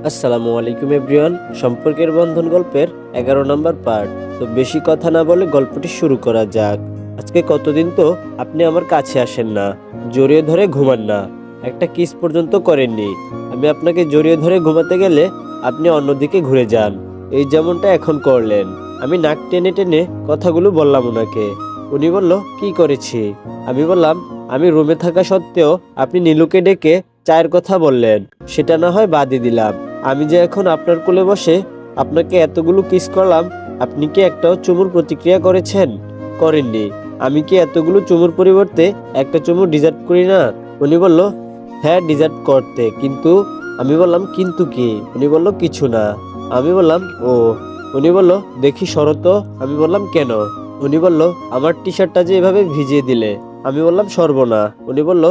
আসসালামু আলাইকুম এভরিওয়ান। সম্পর্কের বন্ধন গল্পের 11 নম্বর পার্ট। তো বেশি কথা না বলে গল্পটি শুরু করা যাক। আজকে কতদিন তো আপনি আমার কাছে আসেন না, জড়িয়ে ধরে ঘুমান না, একটা কিস পর্যন্ত করেননি। আমি আপনাকে জড়িয়ে ধরে ঘুমাতে গেলে আপনি অন্যদিকে ঘুরে যান, এই যেমনটা এখন করলেন। আমি নাক টেনে টেনে কথাগুলো বললাম ওনাকে। উনি বলল, কি করেছি? আমি বললাম, আমি রুমে থাকা সত্ত্বেও আপনি নীলুকে ডেকে চায়ের কথা বললেন, সেটা না হয় বাদই দিলাম। আমি যে এখন আপনার কোলে বসে আপনাকে এতগুলো কিস করলাম, আপনি কি একটাও চুমুর প্রতিক্রিয়া করেছেন? করেননি। আমি কি এতগুলো চুমুর পরিবর্তে একটা চুমু ডিজার্ভ করি না? উনি বলল, হ্যাঁ ডিজার্ভ করতে, কিন্তু। আমি বললাম, কিন্তু কি? উনি বলল, কিছু না। আমি বললাম, ও। উনি বলল, দেখি শরত। আমি বললাম, কেন? উনি বলল, আমার টি শার্টটা যে এভাবে ভিজিয়ে দিলে। আমি বললাম, সরব না। উনি বলল,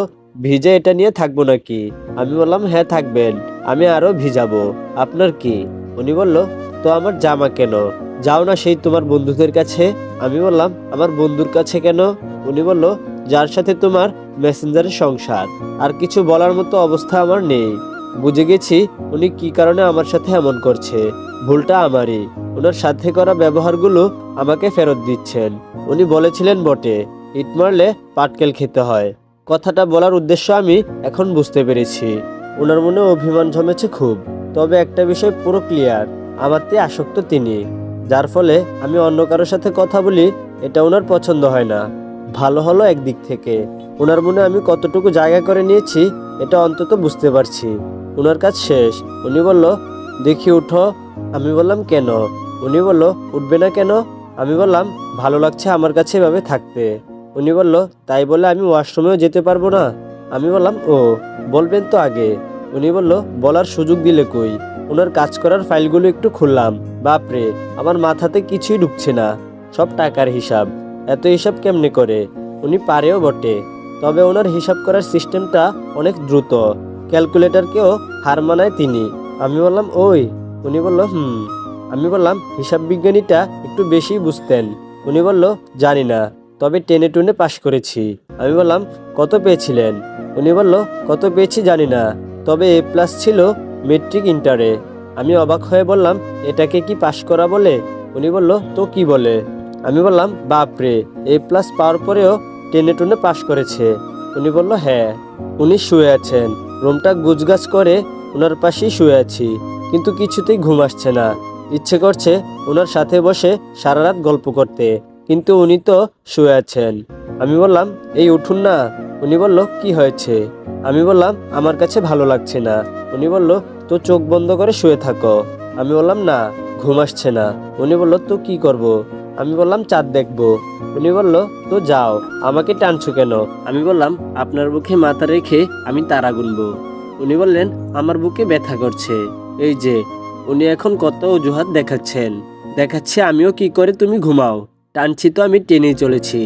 ভিজে এটা নিয়ে থাকবো নাকি? আমি বললাম, হ্যাঁ থাকবেন, আমি আরো ভিজাবো। আপনার কি? উনি বলল, তো আমার জামা কেন? যাও না সেই তোমার বন্ধুদের কাছে। আমি বললাম, আমার বন্ধুর কাছে কেন? উনি বলল, যার সাথে তোমার মেসেঞ্জারের সংসার। আর কিছু বলার মতো অবস্থা আমার নেই। বুঝে গেছি উনি কি কারণে আমার সাথে এমন করছে। ভুলটা আমারই। ওনার সাথে করা ব্যবহারগুলো আমাকে ফেরত দিচ্ছেন। উনি বলেছিলেন বটে, ইট মারলে পাটকেল খেতে হয়। কথাটা বলার উদ্দেশ্য আমি এখন বুঝতে পেরেছি। ওনার মনে অভিমান জমেছে খুব। তবে একটা বিষয় পুরো ক্লিয়ার, আমারতে আসক্ত তিনি। যার ফলে আমি অন্য কারোর সাথে কথা বলি, এটা ওনার পছন্দ হয় না। ভালো হলো একদিক থেকে, ওনার মনে আমি কতটুকু জায়গা করে নিয়েছি এটা অন্তত বুঝতে পারছি। ওনার কাজ শেষ। উনি বলল, দেখি উঠো। আমি বললাম, কেন? উনি বলল, উঠবে না কেন? আমি বললাম, ভালো লাগছে আমার কাছে এভাবে থাকতে। উনি বলল, তাই বলে আমি ওয়াশরুমেও যেতে পারবো না? আমি বললাম, ও, বলবেন তো আগে। উনি বলল, বলার সুযোগ দিলে কই? ওনার কাজ করার ফাইলগুলো একটু খুললাম। বাপরে, আমার মাথাতে কিছুই ঢুকছে না। সব টাকার হিসাব। এত হিসাব কেমনে করে? উনি পারেও বটে, তবে ওনার হিসাব করার সিস্টেমটা অনেক দ্রুত। ক্যালকুলেটরকেও হার মানায় তিনি। আমি বললাম, ওই। উনি বলল, হুম। আমি বললাম, হিসাব বিজ্ঞানীটা একটু বেশি বুঝতেন। উনি বলল, জানি না, তবে টেনে টুনে পাশ করেছি। আমি বললাম, কত পেয়েছিলেন? উনি বলল, কত পেয়েছি জানি না, তবে A+ ছিল মেট্রিক ইন্টারে। আমি অবাক হয়ে বললাম, এটাকে কি পাশ করা বলে? উনি বলল, তো কি বলে? আমি বললাম, বাপরে, A+ পাওয়ার পরেও টেনে টুনে পাশ করেছে। উনি বলল, হ্যাঁ। উনি শুয়ে আছেন, রুমটা গুজগাছ করে ওনার পাশেই শুয়ে আছি, কিন্তু কিছুতেই ঘুম আসছে না। ইচ্ছে করছে ওনার সাথে বসে সারা রাত গল্প করতে, কিন্তু উনি তো শুয়ে আছেন। আমি বললাম, এই উঠুন না। উনি বলল, কি হয়েছে? আমি বললাম, আমার কাছে ভালো লাগছে না। উনি বলল, তো চোখ বন্ধ করে শুয়ে থাকো। আমি বললাম, না, ঘুম আসছে না। উনি বলল, তো কি করব? আমি বললাম, চাঁদ দেখবো। উনি বলল, তো যাও, আমাকে টানছো কেন? আমি বললাম, আপনার বুকে মাথা রেখে আমি তারা গুনবো। উনি বললেন, আমার বুকে ব্যথা করছে। এই যে, উনি এখন কত অজুহাত দেখাচ্ছেন। দেখাচ্ছে আমিও কি করে তুমি ঘুমাও। টানছি তো আমি টেনেই চলেছি,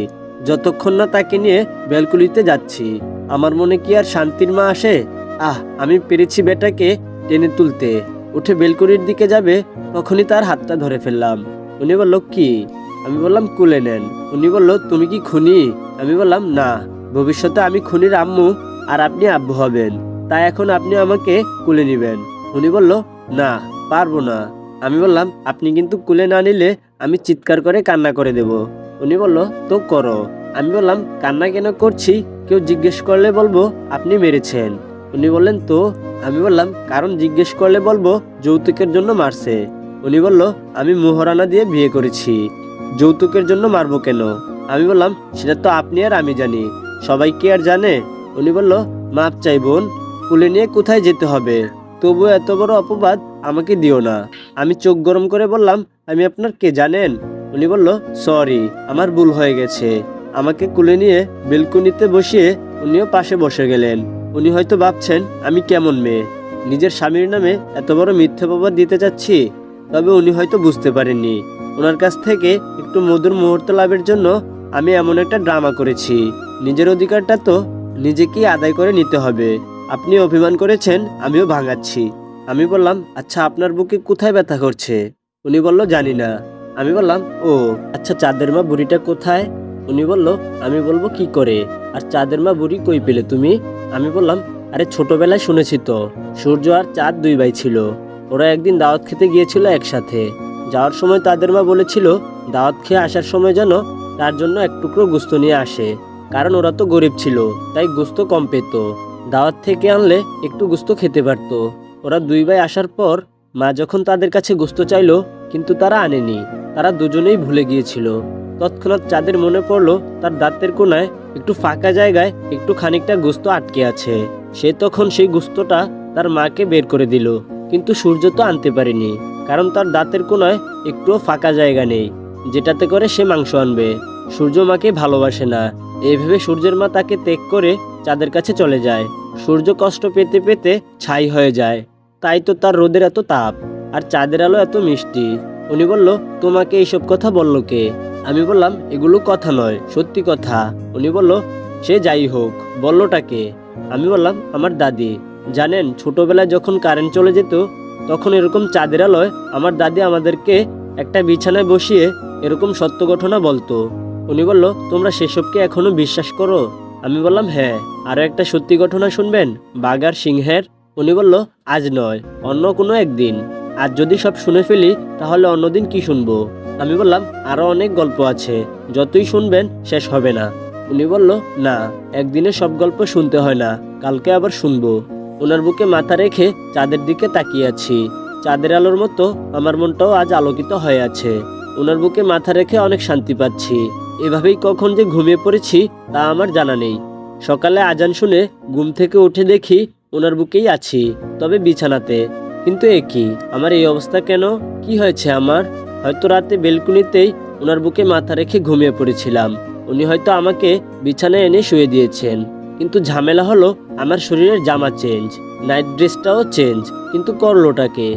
যতক্ষণ না তাকে নিয়ে ব্যালকনিতে যাচ্ছি। আমার মনে কি আর শান্তির মা আসে? আমি পেরেছি বেটাকে টেনে তুলতে। উঠে বেলকনির দিকে যাবে, তখনই তার হাতটা ধরে ফেললাম। উনি বলল, কি? আমি বললাম, কুলে নেন। উনি বলল, তুমি কি খুনি? আমি বললাম, না, ভবিষ্যতে আমি খুনির আম্মু আর আপনি আব্বু হবেন, তাই এখন আপনি আমাকে কুলে নিবেন। উনি বলল, না, পারবো না। আমি বললাম, আপনি কিন্তু কুলে না নিলে আমি চিৎকার করে কান্না করে দেব। উনি বলল, তো করো। আমি বললাম, কান্না কেন করছি কেউ জিজ্ঞেস করলে বলবো আপনি মেরেছেন। উনি বললেন, তো? আমি বললাম, কারণ জিজ্ঞেস করলে বলবো যৌতুকের জন্য মারছে। উনি বলল, আমি মোহরানা দিয়ে বিয়ে করেছি, যৌতুকের জন্য মারবো কেন? আমি বললাম, সেটা তো আপনি আর আমি জানি, সবাই কি আর জানে? উনি বলল, মাপ চাই বোন, কুলে নিয়ে কোথায় যেতে হবে? তবুও এত বড় অপবাদ আমাকে দিও না। আমি চোখ গরম করে বললাম, আমি আপনার কে জানেন? উনি বলল, সরি, আমার ভুল হয়ে গেছে। আমাকে কুলে নিয়ে বেলকনিতে বসিয়ে উনিও পাশে বসে গেলেন। উনি হয়তো ভাবছেন আমি কেমন মেয়ে, নিজের স্বামীর নামে এত বড় মিথ্যে অপবাদ দিতে চাচ্ছি। তবে উনি হয়তো বুঝতে পারেননি, ওনার কাছ থেকে একটু মধুর মুহূর্ত লাভের জন্য আমি এমন একটা ড্রামা করেছি। নিজের অধিকারটা তো নিজেকেই আদায় করে নিতে হবে। আপনি অভিমান করেছেন, আমিও ভাঙাচ্ছি। আমি বললাম, আচ্ছা আপনার বুকে কোথায় ব্যথা করছে? উনি বলল, জানি না। আমি বললাম, ও আচ্ছা, চাঁদের মা বুড়িটা কোথায়? উনি বলল, আমি বলবো কি করে? আর চাঁদের মা বুড়ি কই পেলে তুমি? আমি বললাম, আরে ছোটবেলায় শুনেছি তো, সূর্য আর চাঁদ দুই ভাই ছিল, ওরা একদিন দাওয়াত খেতে গিয়েছিল একসাথে। যাওয়ার সময় তাদের মা বলেছিল দাওয়াত খেয়ে আসার সময় যেন তার জন্য এক টুকরো গোস্ত নিয়ে আসে, কারণ ওরা তো গরিব ছিল, তাই গোস্ত কম পেত। দাওয়াত থেকে আনলে একটু গোস্ত খেতে পারতো। ওরা দুই ভাই আসার পর মা যখন তাদের কাছে গোস্ত চাইলো, কিন্তু তারা আনেনি। তারা দুজনেই ভুলে গিয়েছিল। তৎক্ষণাৎ চাঁদের মনে পড়লো তার দাঁতের কোনায় একটু ফাঁকা জায়গায় একটু খানিকটা গোস্ত আটকে আছে। সে তখন সেই গোস্তটা তার মাকে বের করে দিল, কিন্তু সূর্য তো আনতে পারেনি, কারণ তার দাঁতের কোনায় একটুও ফাঁকা জায়গা নেই যেটাতে করে সে মাংস আনবে। সূর্য মাকে ভালোবাসে না, এইভাবে সূর্যের মা তাকে ত্যাগ করে চাঁদের কাছে চলে যায়। সূর্য কষ্ট পেতে পেতে ছাই হয়ে যায়, তাই তো তার রোদের এত তাপ, আর চাঁদের আলো এত মিষ্টি। উনি বলল, তোমাকে এইসব কথা বলল কে? আমি বললাম, এগুলো কথা নয়, সত্যি কথা। উনি বলল, সে যাই হোক, বললোটা কে? আমি বললাম, আমার দাদি। জানেন, ছোটবেলায় যখন কারেন্ট চলে যেত তখন এরকম চাঁদের আলোয় আমার দাদি আমাদেরকে একটা বিছানায় বসিয়ে এরকম সত্য ঘটনা বলতো। উনি বলল, তোমরা সেসবকে এখনো বিশ্বাস করো? আমি বললাম, হ্যাঁ। আরও একটা সত্যি ঘটনা শুনবেন, বাঘ আর সিংহের? উনি বলল, আজ নয়, অন্য কোনো একদিন। আজ যদি সব শুনে ফেলি তাহলে অন্যদিন কি শুনবো? আমি বললাম, আরও অনেক গল্প আছে, যতই শুনবেন শেষ হবে না। উনি বলল, না, একদিনে সব গল্প শুনতে হয় না, কালকে আবার শুনবো। ওনার বুকে মাথা রেখে চাঁদের দিকে তাকিয়ে আছি। চাঁদের আলোর মতো আমার মনটাও আজ আলোকিত হয়ে আছে। ওনার বুকে মাথা রেখে অনেক শান্তি পাচ্ছি। এভাবেই কখন যে ঘুমিয়ে পড়েছি তা আমার জানা নেই। সকালে আজান শুনে ঘুম থেকে উঠে দেখি ওনার বুকেই আছি, তবে বিছানাতে। কিন্তু এ কি, আমার এই অবস্থা কেন? কি হয়েছে আমার? হয়তো রাতে বেলকুনিতেই ওনার বুকে মাথা রেখে ঘুমিয়ে পড়েছিলাম। উনি হয়তো আমাকে বিছানায় এনে শুয়ে দিয়েছেন। কিন্তু ঝামেলা হলো, আমার শরীরের জামা চেঞ্জ, নাইট ড্রেসটাও চেঞ্জ, কিন্তু করলোটাকে?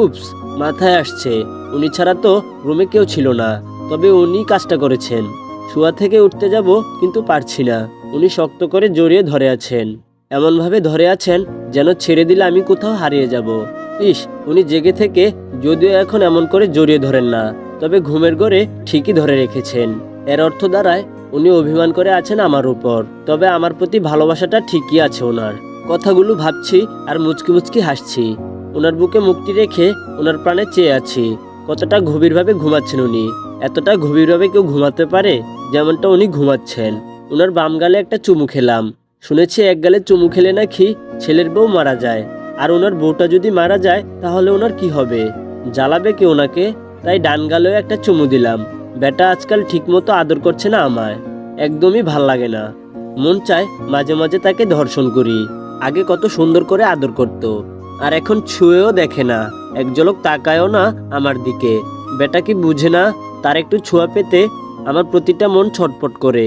উপস, মাথায় আসছে, উনি ছাড়া তো রুমে কেউ ছিল না, তবে উনি কাজটা করেছেন। শোয়া থেকে উঠতে যাব, কিন্তু পারছি না। উনি শক্ত করে জড়িয়ে ধরে আছেন, এমনভাবে ধরে আছেন যেন ছেড়ে দিলে আমি কোথাও হারিয়ে যাব। ইস, উনি জেগে থেকে যদিও এখন এমন করে জড়িয়ে ধরেন না, তবে ঘুমের ঘরে ঠিকই ধরে রেখেছেন। এর অর্থ দাঁড়ায় উনি অভিমান করে আছেন আমার উপর, তবে আমার প্রতি ভালোবাসাটা ঠিকই আছে ওনার। কথাগুলো ভাবছি আর মুচকি মুচকি হাসছি। ওনার বুকে মুখটি রেখে ওনার প্রাণে চেয়ে আছি। কতটা গভীরভাবে ঘুমাচ্ছেন উনি। এতটা গভীরভাবে কেউ ঘুমাতে পারে যেমনটা উনি ঘুমাচ্ছেন। ওনার বাম গালে একটা চুমু খেলাম। শুনেছি এক গালে চুমু খেলে নাকি ছেলের বউ মারা যায়, আর ওনার বউটা যদি মারা যায় তাহলে ওনার কি হবে? জ্বালাবে কে ওনাকে? তাই ডান গালেও একটা চুমু দিলাম। বেটা আজকাল ঠিক মতো আদর করছে না আমায়, একদমই ভাল লাগে না। মন চায় মাঝে মাঝে তাকে ধর্ষণ করি। আগে কত সুন্দর করে আদর করত, আর এখন ছুঁয়েও দেখে না, এক ঝলক তাকায়ও না আমার দিকে। বেটা কি বুঝে না তার একটু ছোঁয়া পেতে আমার প্রতিটা মন ছটফট করে?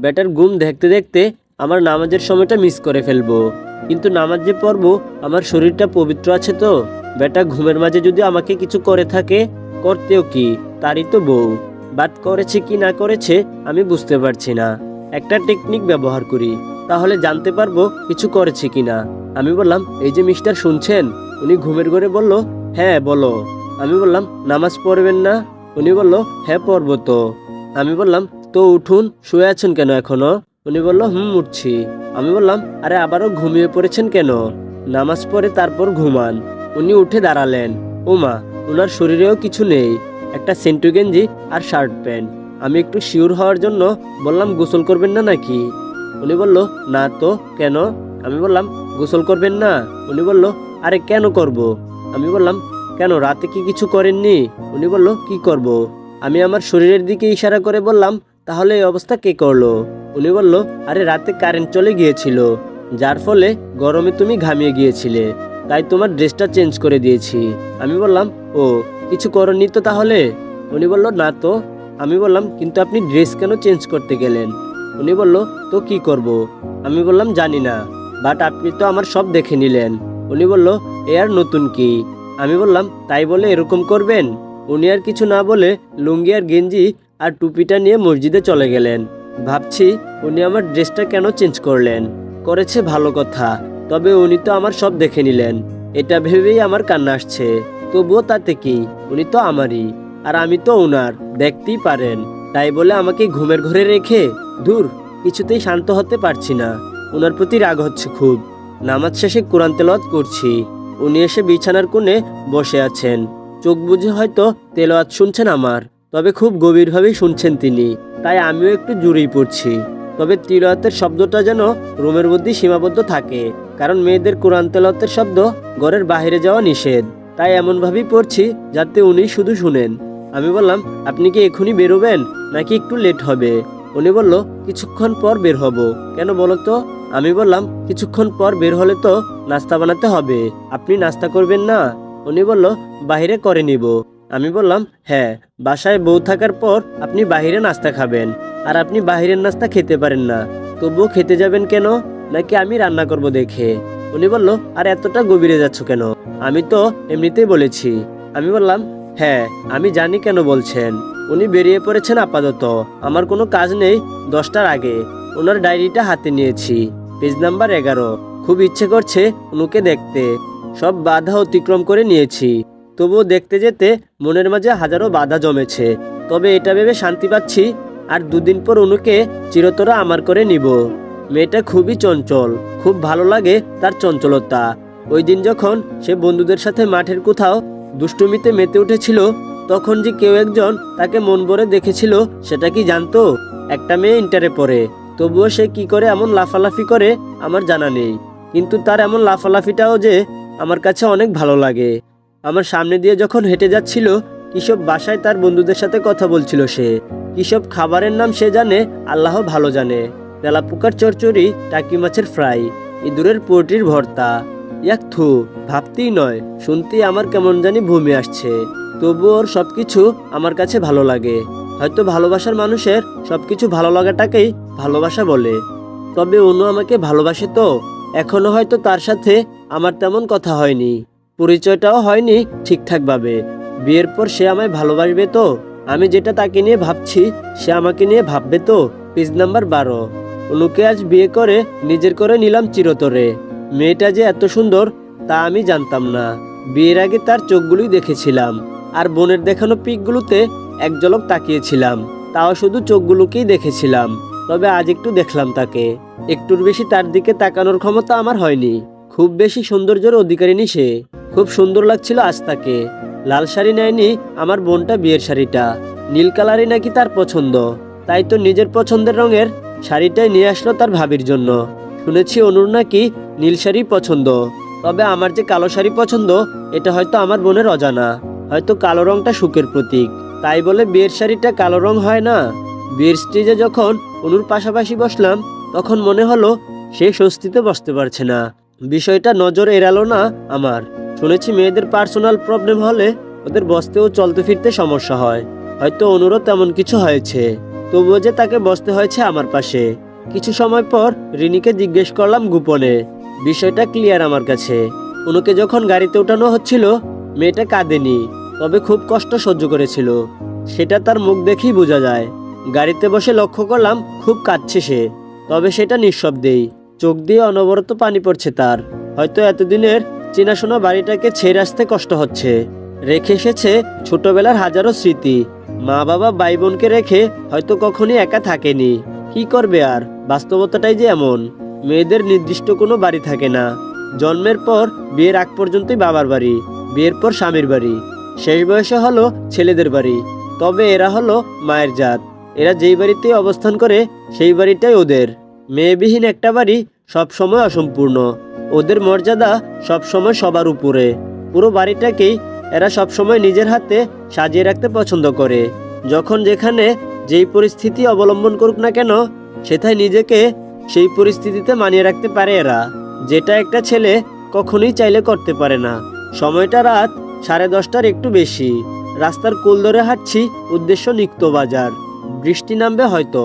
বেটার ঘুম দেখতে দেখতে আমার নামাজের সময়টা মিস করে ফেলবো। কিন্তু নামাজ যে পড়বো, আমার শরীরটা পবিত্র আছে তো। বেটা ঘুমের মাঝে যদি আমাকে কিছু করে থাকে, করতেও কি, তারই তো বউ। বাট করেছে কি না করেছে আমি বুঝতে পারছি না। একটা টেকনিক ব্যবহার করি, তাহলে জানতে পারবো কিছু করেছে কিনা। আমি বললাম, এই যে মিস্টার শুনছেন? উনি ঘুমের ঘরে বলল, হ্যাঁ বলো। আমি বললাম, নামাজ পড়বেন না? উনি বলল, হ্যাঁ পড়বো তো। আমি বললাম, তো উঠুন, শুয়ে আছেন কেন এখনো? উনি বলল, উঠছি। আমি বললাম, আরে আবারও ঘুমিয়ে পড়েছেন কেন? নামাজ পড়ে তারপর ঘুমান। উনি উঠে দাঁড়ালেন। ওমা, ওনার শরীরেও কিছু নেই, একটা সেন্টু গেঞ্জি আর শার্ট প্যান্ট। আমি একটু শিওর হওয়ার জন্য বললাম, গোসল করবেন না নাকি? উনি বলল, না তো, কেন? আমি বললাম, গোসল করবেন না? উনি বলল, আরে কেন করব? আমি বললাম, কেন, রাতে কি কিছু করেননি? উনি বলল, কি করব? আমি আমার শরীরের দিকে ইশারা করে বললাম, তাহলে এই অবস্থা কে করলো? উনি বলল, আরে রাতে কারেন্ট চলে গিয়েছিল, যার ফলে গরমে তুমি ঘামিয়ে গিয়েছিলে, তাই তোমার ড্রেসটা চেঞ্জ করে দিয়েছি। আমি বললাম, ও, কিছু করনি তো তাহলে? উনি বলল, না তো। আমি বললাম, কিন্তু আপনি ড্রেস কেন চেঞ্জ করতে গেলেন? উনি বলল, তো কি করব? আমি বললাম, জানি না, বাট আপনি তো আমার সব দেখে নিলেন। উনি বলল, এ আর নতুন কি? আমি বললাম, তাই বলে এরকম করবেন? উনি আর কিছু না বলে লুঙ্গি আর গেঞ্জি আর টুপিটা নিয়ে মসজিদে চলে গেলেন। ভাবছি উনি আমার ড্রেসটা কেন চেঞ্জ করলেন। করেছে ভালো কথা, তবে উনি তো আমার সব দেখে নিলেন, এটা ভেবেই আমার কান্না আসছে। তবুও তাতে কি, উনি তো আমারই, আর আমি তো ওনার, দেখতেই পারেন। তাই বলে আমাকে ঘুমের ঘরে রেখে, দূর, কিছুতেই শান্ত হতে পারছি না। ওনার প্রতি রাগ হচ্ছে খুব। নামাজ শেষে কোরআন তেলাওয়াত করছি। উনি এসে বিছানার কোণে বসে আছেন। চোখ বুজে হয়তো তেলাওয়াত শুনছেন আমার, তবে খুব গভীরভাবেই শুনছেন তিনি। তাই আমিও একটু জুড়েই পড়ছি। তবে তিলাওয়াতের শব্দটা যেন রুমের মধ্যেই সীমাবদ্ধ থাকে, কারণ মেয়েদের কোরআন তেলাওয়াতের শব্দ ঘরের বাইরে যাওয়া নিষেধ। তাই এমনভাবেই পড়ছি যাতে উনি শুধু শুনেন। আমি বললাম, আপনি কি এখনই বেরোবেন নাকি একটু লেট হবে? উনি বলল, কিছুক্ষণ পর বের হব। কেন বলো তো? আমি বললাম, কিছুক্ষণ পর বের হলে তো নাস্তা বানাতে হবে, আপনি নাস্তা করবেন না? উনি বলল, বাইরে করে নিব। আমি বললাম, হ্যাঁ, বাসায় বউ থাকার পর আপনি বাইরে নাস্তা খাবেন, আর আপনি বাইরের নাস্তা খেতে পারেন না, তবুও খেতে যাবেন কেন? নাকি আমি রান্না করব দেখে? উনি বলল, আর এতটা গভীরে যাচ্ছ কেন? আমি তো এমনিতেই বলেছি। আমি বললাম, হ্যাঁ, আমি জানি কেন বলছেন। উনি বেরিয়ে পড়েছেন আপাতত, আমার কোনো কাজ নেই। 10টার আগে ওনার ডায়েরিটা হাতে নিয়েছি, পেজ নাম্বার 11। খুব ইচ্ছে করছে উনুকে দেখতে। সব বাধা অতিক্রম করে নিয়েছি, তবুও দেখতে যেতে মনের মাঝে হাজারো বাধা জমেছে। তবে এটা ভেবে শান্তি পাচ্ছি, আর 2 দিন পর অনুকে চিরতরে আমার করে নিব। মেয়েটা খুবই চঞ্চল, খুব ভালো লাগে তার চঞ্চলতা। ওই দিন যখন সে বন্ধুদের সাথে মাঠের কোথাও দুষ্টুমিতে মেতে উঠেছিল, তখন যে কেউ একজন তাকে মন ভরে দেখেছিল সেটা কি জানতো? একটা মেয়ে ইন্টারে পড়ে, তবুও সে কি করে এমন লাফালাফি করে আমার জানা নেই। কিন্তু তার এমন লাফালাফিটাও যে আমার কাছে অনেক ভালো লাগে। আমার সামনে দিয়ে যখন হেঁটে যাচ্ছিল, কিসব বাসায় তার বন্ধুদের সাথে কথা বলছিল সে, কিসব খাবারের নাম সে জানে, আল্লাহ ভালো জানে। তেলাপোকার চচ্চড়ি, টাকি মাছের ফ্রাই, ইঁদুরের পোলট্রির ভর্তা। ইয়াক থু, ভাবতেই নয়, শুনতেই আমার কেমন জানি ভূমি আসছে। তবুও ওর সবকিছু আমার কাছে ভালো লাগে। হয়তো ভালোবাসার মানুষের সবকিছু ভালো লাগাটাকেই ভালোবাসা বলে। তবে অনু আমাকে ভালোবাসে তো? এখনো হয়তো তার সাথে আমার তেমন কথা হয়নি, পরিচয়টাও হয়নি ঠিকঠাকভাবে। বিয়ের পর সে আমায় ভালোবাসবে তো? আমি যেটা তাকে নিয়ে ভাবছি, সে আমাকে নিয়ে ভাববে তো? Page number 12। অনুকে আজ বিয়ে করে নিজের করে নিলাম চিরতরে। মেয়েটা যে এত সুন্দর তা আমি জানতাম না। বিয়ের আগে তার চোখগুলোই দেখেছিলাম, আর বোনের দেখানো পিকগুলোতে এক ঝলক তাকিয়েছিলাম, তাও শুধু চোখগুলোকেই দেখেছিলাম। তবে আজ একটু দেখলাম তাকে, একটুর বেশি তার দিকে তাকানোর ক্ষমতা আমার হয়নি। খুব বেশি সৌন্দর্যের অধিকারিণী সে। খুব সুন্দর লাগছিল আজ তাকে। লাল শাড়ি নেয়নি আমার বোনটা, বিয়ের শাড়িটা নীল কালারই নাকি তার পছন্দ, তাই তো নিজের পছন্দের রঙের শাড়িটাই নিয়ে আসলো তার ভাবির জন্য। শুনেছি অনুর নাকি নীল শাড়ি পছন্দ, তবে আমার যে কালো শাড়ি পছন্দ এটা হয়তো আমার বোনের অজানা। হয়তো কালো রংটা সুখের প্রতীক, তাই বলে বিয়ের শাড়িটা কালো রং হয় না। বিয়ের স্টেজে যখন অনুর পাশাপাশি বসলাম, তখন মনে হলো সে স্বস্তিতে বসতে পারছে না। বিষয়টা নজর এড়ালো না আমার। শুনেছি মেয়েদের পার্সোনাল প্রবলেম হলে ওদের বসতে ও চলতে ফিরতে সমস্যা হয়। হয়তো অনুরও তেমন কিছু হয়েছে, তবুও যে তাকে বসতে হয়েছে আমার পাশে। কিছু সময় পর রিনিকে জিজ্ঞেস করলাম গোপনে। বিষয়টা ক্লিয়ার আমার কাছে। অনুকে যখন গাড়িতে ওঠানো হচ্ছিল, মেয়েটা কাঁদেনি, তবে খুব কষ্ট সহ্য করেছিল। সেটা তার মুখ দেখেই বোঝা যায়। গাড়িতে বসে লক্ষ্য করলাম খুব কাঁদছে সে, তবে সেটা নিঃশব্দেই। চোখ দিয়ে অনবরত পানি পড়ছে তার। হয়তো এতদিনের চেনাশোনা বাড়িটাকে ছেড়ে আসতে কষ্ট হচ্ছে। রেখে এসেছে ছোটবেলার হাজারো স্মৃতি। মা বাবা ভাই বোনকে রেখে হয়তো কখনই একা থাকেনি। কি করবে আর, বাস্তবতাটাই যে এমন। মেয়েদের নির্দিষ্ট কোনো বাড়ি থাকে না। জন্মের পর বিয়ের আগ পর্যন্তই বাবার বাড়ি, বিয়ের পর স্বামীর বাড়ি, শেষ বয়সে হলো ছেলেদের বাড়ি। তবে এরা হলো মায়ের জাত। এরা যেই বাড়িতেই অবস্থান করে সেই বাড়িটাই ওদের। মেয়েবিহীন একটা বাড়ি সবসময় অসম্পূর্ণ। ওদের মর্যাদা সবসময় সবার উপরে। পুরো বাড়িটাকেই এরা সবসময় নিজের হাতে সাজিয়ে রাখতে পছন্দ করে। যখন যেখানে যেই পরিস্থিতি অবলম্বন করুক না কেন, সেটাই নিজেকে সেই পরিস্থিতিতে মানিয়ে রাখতে পারে এরা, যেটা একটা ছেলে কখনোই চাইলে করতে পারে না। সময়টা রাত 10:30টার একটু বেশি। রাস্তার কোল ধরে হাঁটছি, উদ্দেশ্য নিক্ত বাজার। বৃষ্টি নামবে হয়তো।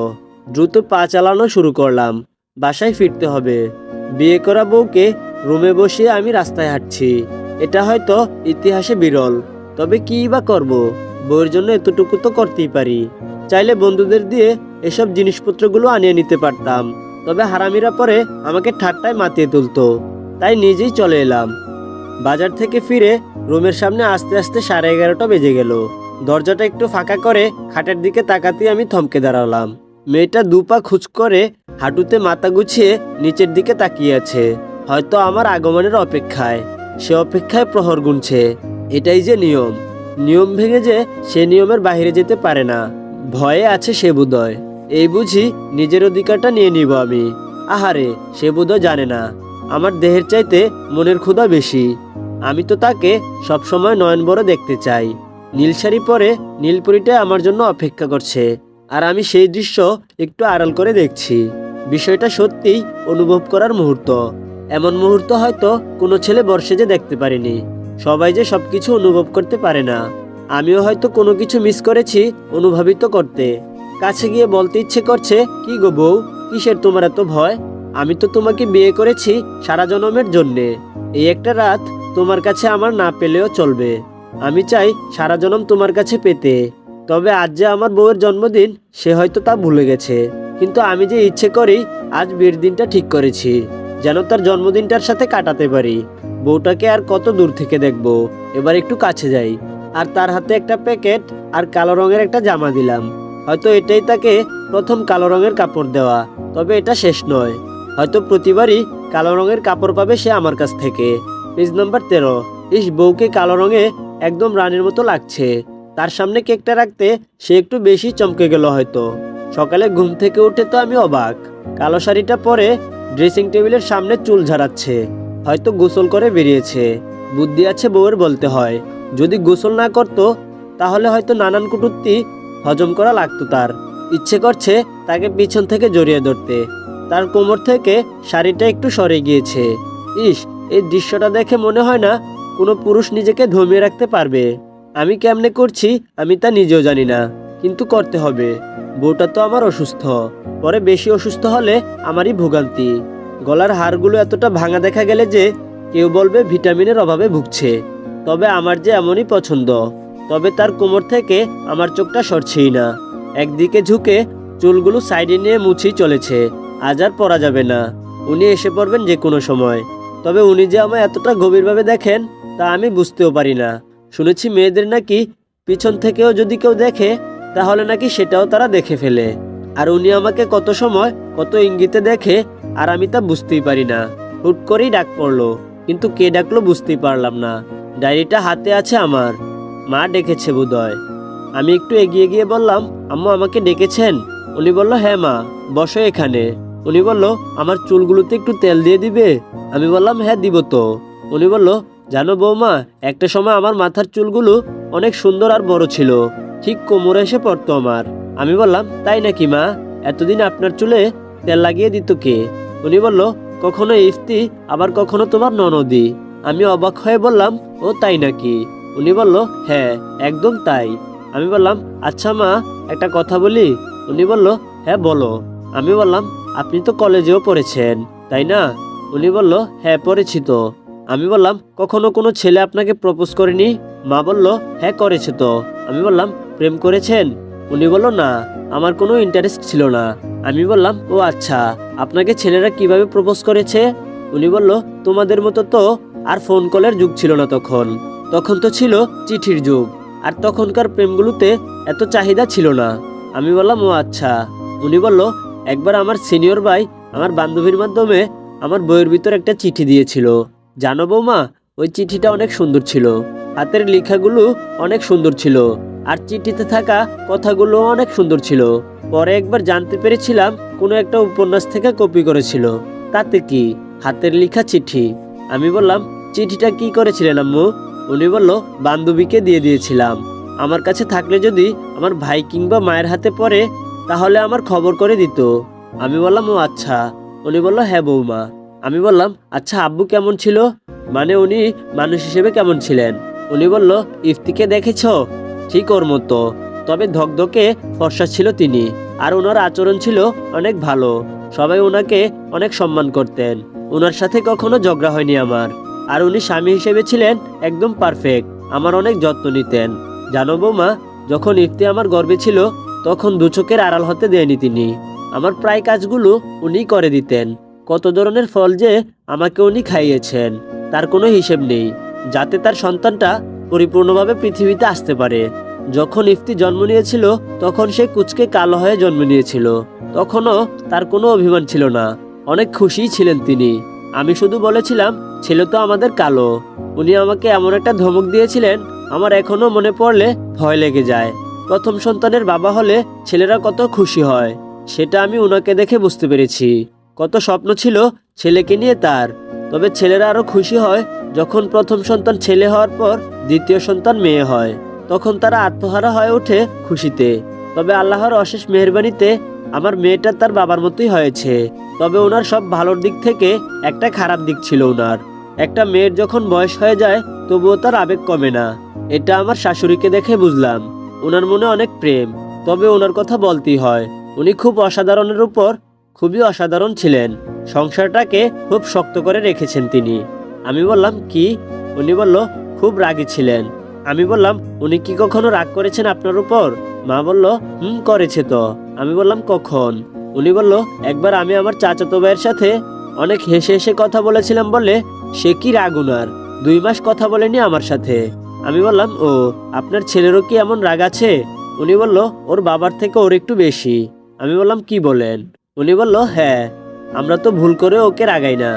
দ্রুত পা চালানো শুরু করলাম। বাসায় ফিরতে হবে। বিয়ে করা বউকে রুমে বসিয়ে আমি রাস্তায় হাঁটছি। এটা হয়তো ইতিহাসে বিরল। তবে কি বা করব, বউয়ের জন্য এতটুকু তো করতেই পারি। চাইলে বন্ধুদের দিয়ে এসব জিনিসপত্রগুলো আনিয়ে নিতে পারতাম, তবে হারামিরা পরে আমাকে ঠাট্টায় মাতিয়ে তুলতো। তাই নিজেই চলে এলাম। বাজার থেকে ফিরে রুমের সামনে আস্তে আস্তে 11:30টা বেজে গেল। দরজাটা একটু ফাঁকা করে খাটের দিকে তাকাতেই আমি থমকে দাঁড়ালাম। মেয়েটা 2 পা খুঁজ করে হাঁটুতে মাথা গুছিয়ে নিচের দিকে তাকিয়ে আছে, হয়তো আমার আগমনের অপেক্ষায়। সে অপেক্ষায় প্রহর গুনছে। এটাই যে নিয়ম, নিয়ম ভেঙে যে সে নিয়মের বাইরে যেতে পারে না। ভয়ে আছে সে বোধহয়, এই বুঝি নিজের অধিকারটা নিয়ে নিব আমি। আহারে, সে বোধহয় জানে না আমার দেহের চাইতে মনের ক্ষুধা বেশি। আমি তো তাকে সবসময় নয়ন বড় দেখতে চাই। নীল শাড়ি পরে নীলপরীটা আমার জন্য অপেক্ষা করছে, আর আমি সেই দৃশ্য একটু আড়াল করে দেখছি। বিষয়টা সত্যিই অনুভব করার মুহূর্ত। এমন মুহূর্ত হয়তো কোনো ছেলে বর্ষে যে দেখতে পারেনি। সবাই যে সবকিছু অনুভব করতে পারে না। আমিও হয়তো কোনো কিছু মিস করেছি অনুভবিত করতে। কাছে গিয়ে বলতে ইচ্ছে করছে, কি গো বউ, কিসের তোমার এত ভয়? আমি তো তোমাকে বিয়ে করেছি সারা জন্মের জন্যে। এই একটা রাত তোমার কাছে আমার না পেলেও চলবে। আমি চাই সারা জন্ম তোমার কাছে পেতে। তবে আজ যে আমার বউয়ের জন্মদিন, সে হয়তো তা ভুলে গেছে। কিন্তু আমি যে ইচ্ছে করেই আজ বিয়ের দিনটা ঠিক করেছি, যেন তার জন্মদিনটার সাথে কাটাতে পারি। বউটাকে আর কত দূর থেকে দেখবো, এবার একটু কাছে যাই। আর তার হাতে একটা প্যাকেট আর কালো রঙের একটা জামা দিলাম। হয়তো এটাই তাকে প্রথম কালো রঙের কাপড় দেওয়া, তবে এটা শেষ নয়। হয়তো প্রতিবারই কালো রঙের কাপড় পাবে সে আমার কাছ থেকে। Page number 13। ইস, বউকে কালো রঙে একদম রানীর মতো লাগছে। তার সামনে কেকটা রাখতে সে একটু বেশি চমকে গেল হয়তো। সকালে ঘুম থেকে উঠে তো আমি অবাক। কালো শাড়িটা পরে ড্রেসিং টেবিলের সামনে চুল ঝাড়াচ্ছে। হয়তো গোসল করে বেরিয়েছে। বুদ্ধি আছে বউয়ের বলতে হয়। যদি গোসল না করতো তাহলে হয়তো নানান কটূক্তি হজম করা লাগতো তার। ইচ্ছে করছে তাকে পিছন থেকে জড়িয়ে ধরতে। তার কোমর থেকে শাড়িটা একটু সরে গিয়েছে। ইস, এই দৃশ্যটা দেখে মনে হয় না কোনো পুরুষ নিজেকে ধমিয়ে রাখতে পারবে। আমি কেমনে করছি আমি তা নিজেও জানি না, কিন্তু করতে হবে। বউটা তো আমার অসুস্থ, পরে বেশি অসুস্থ হলে আমারই ভোগান্তি। গলার হাড়গুলো এতটা ভাঙা দেখা গেলে যে কেউ বলবে ভিটামিনের অভাবে ভুগছে। তবে আমার যে এমনই পছন্দ। তবে তার কোমর থেকে আমার চোখটা সরছেই না। একদিকে ঝুঁকে চুলগুলো সাইডে নিয়ে মুছেই চলেছে। আজ আর পরা যাবে না, উনি এসে পড়বেন যে কোনো সময়। তবে উনি যে আমায় এতটা গভীরভাবে দেখেন তা আমি বুঝতেও পারি না। শুনেছি মেয়েদের নাকি পিছন থেকেও যদি কেউ দেখে তাহলে নাকি সেটাও তারা দেখে ফেলে। আর উনি আমাকে কত সময় কত ইঙ্গিতে দেখে, আর আমি তা বুঝতেই পারি না। হুট করেই ডাক পড়লো, কিন্তু কে ডাকলো বুঝতেই পারলাম না। ডায়েরিটা হাতে আছে আমার। মা ডেকেছে বোধহয়। আমি একটু এগিয়ে গিয়ে বললাম, আম্মু আমাকে ডেকেছেন? উনি বলল, হ্যাঁ মা, বসো এখানে। উনি বলল, আমার চুলগুলোতে একটু তেল দিয়ে দিবে? আমি বললাম, হ্যাঁ দিব তো। উনি বলল, জানো বৌমা, একটা সময় আমার মাথার চুলগুলো অনেক সুন্দর আর বড় ছিল, ঠিক কোমরে এসে পড়তো আমার। আমি বললাম, তাই নাকি মা? এতদিন আপনার চুলে তেল লাগিয়ে দিত কে? উনি বলল, কখনো ইফতি, আবার কখনো তোমার ননদি। আমি অবাক হয়ে বললাম, ও তাই নাকি? উনি বলল, হ্যাঁ একদম তাই। আমি বললাম, আচ্ছা মা, একটা কথা বলি? উনি বলল, হ্যাঁ বলো। আমি বললাম, আপনি তো কলেজেও পড়েছেন তাই না? উনি বলল, হ্যাঁ পড়েছি তো। আমি বললাম, কখনো কোনো ছেলে আপনাকে প্রপোজ করেনি? মা বলল, হ্যাঁ করেছে তো। আমি বললাম, প্রেম করেছেন? উনি বলল, না, আমার কোনো ইন্টারেস্ট ছিল না। আমি বললাম, ও আচ্ছা, আপনাকে ছেলেরা কিভাবে প্রপোজ করেছে? উনি বলল, তোমাদের মতো তো আর ফোন কলের যুগ ছিল না তখন। তখন তো ছিল চিঠির যুগ, আর তখনকার প্রেমগুলোতে এত চাহিদা ছিল না। আমি বললাম, ও আচ্ছা। উনি বলল, একবার আমার সিনিয়র ভাই আমার বান্ধবীর মাধ্যমে আমার বইয়ের ভিতর একটা চিঠি দিয়েছিল। জানো বৌমা, ওই চিঠিটা অনেক সুন্দর ছিল। হাতের লেখাগুলো অনেক সুন্দর ছিল, আর চিঠিতে থাকা কথাগুলো অনেক সুন্দর ছিল। পরে একবার জানতে পেরেছিলাম কোনো একটা উপন্যাস থেকে কপি করেছিল। তাতে কি, হাতের লেখা চিঠি। আমি বললাম, চিঠিটা কি করেছিলেন আম্মু? উনি বলল, বান্ধবীকে দিয়ে দিয়েছিলাম। আমার কাছে থাকলে যদি আমার ভাই কিংবা মায়ের হাতে পড়ে তাহলে আমার খবর করে দিত। আমি বললাম, ও আচ্ছা। উনি বলল, হ্যাঁ বৌমা। আমি বললাম, আচ্ছা আব্বু কেমন ছিল? মানে উনি মানুষ হিসেবে কেমন ছিলেন? উনি বলল, ইফতিকে দেখেছো? ঠিক ওর মতো, তবে ধকধকে ফর্সা ছিল তিনি। আর ওনার আচরণ ছিল অনেক ভালো। সবাই ওনাকে অনেক সম্মান করতেন। ওনার সাথে কখনো ঝগড়া হয়নি আমার। আর উনি স্বামী হিসেবে ছিলেন একদম পারফেক্ট। আমার অনেক যত্ন নিতেন। জানো বৌমা, যখন ইফতি আমার গর্ভে ছিল তখন দু চোখের আড়াল হতে দেয়নি তিনি। আমার প্রায় কাজগুলো উনিই করে দিতেন। কত ধরনের ফল যে আমাকে উনি খাইয়েছেন তার কোনো হিসেব নেই, যাতে তার সন্তানটা পরিপূর্ণভাবে পৃথিবীতে আসতে পারে। যখন ইফতি জন্ম নিয়েছিল তখন সে কুচকে কালো হয়ে জন্ম নিয়েছিল। তখনও তার কোনো অভিমান ছিল না, অনেক খুশিই ছিলেন তিনি। আমি শুধু বলেছিলাম, ছেলে তো আমাদের কালো। উনি আমাকে এমন একটা ধমক দিয়েছিলেন, আমার এখনো মনে পড়লে ভয় লেগে যায়। প্রথম সন্তানের বাবা হলে ছেলেরা কত খুশি হয়, সেটা আমি ওনাকে দেখে বুঝতে পেরেছি। কত স্বপ্ন ছিল ছেলেকে নিয়ে তার। তবে ছেলেরা আরো খুশি হয় যখন প্রথম সন্তান ছেলে হওয়ার পর দ্বিতীয় সন্তান মেয়ে হয়, তখন তারা আত্মহারা হয়ে ওঠে খুশিতে। তবে আল্লাহর অশেষ মেহেরবানিতে আমার মেয়েটা তার বাবার মতোই হয়েছে। তবে ওনার সব ভালোর দিক থেকে একটা খারাপ দিক ছিল ওনার। একটা মেয়ের যখন বয়স হয়ে যায় তবুও তার আবেগ কমে না। এটা আমার শাশুড়িকে দেখে বুঝলাম। ওনার মনে অনেক প্রেম, তবে ওনার কথা বলতেই হয়। উনি খুব অসাধারণের উপর খুবই অসাধারণ ছিলেন। সংসারটাকে খুব শক্ত করে রেখেছেন তিনি। আমি বললাম কি? উনি বলল খুব রাগী ছিলেন। আমি বললাম উনি কি কখনো রাগ করেছেন আপনার উপর? মা বলল করেছে তো। আমি বললাম কখন? উনি বলল একবার আমি আমার চাচাতো ভাইয়ের সাথে অনেক হেসে হেসে কথা বলেছিলাম বলে সে কি রাগ উনার, 2 মাস কথা বলেনি আমার সাথে। আমি বললাম ও, আপনার ছেলেরও কি এমন রাগ আছে? উনি বলল ওর বাবার থেকে ওর একটু বেশি। আমি বললাম কি বলেন? উনি বলল হ্যাঁ, আমরা তো ভুল করে ওকে রাগাই না।